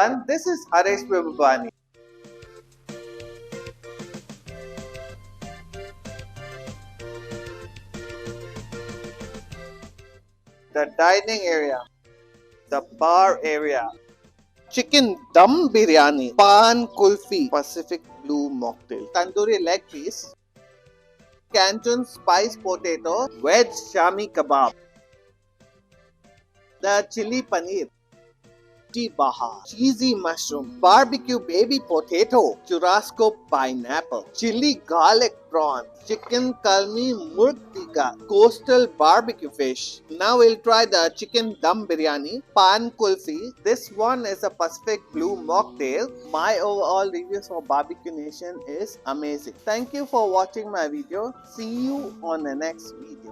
everyone, this is Haresh Babani. The dining area, the bar area, chicken dum biryani, pan kulfi, Pacific blue mocktail, tandoori leg piece, Canton spice potato, veg shami kebab, the chili paneer, Baha, cheesy mushroom, barbecue baby potato, churrasco pineapple, chili garlic prawn, chicken kalmi murg tikka, coastal barbecue fish. Now we'll try the chicken dum biryani, pan kulfi. This one is a Pacific blue mocktail. My overall reviews for Barbeque Nation is amazing. Thank you for watching my video. See you on the next video.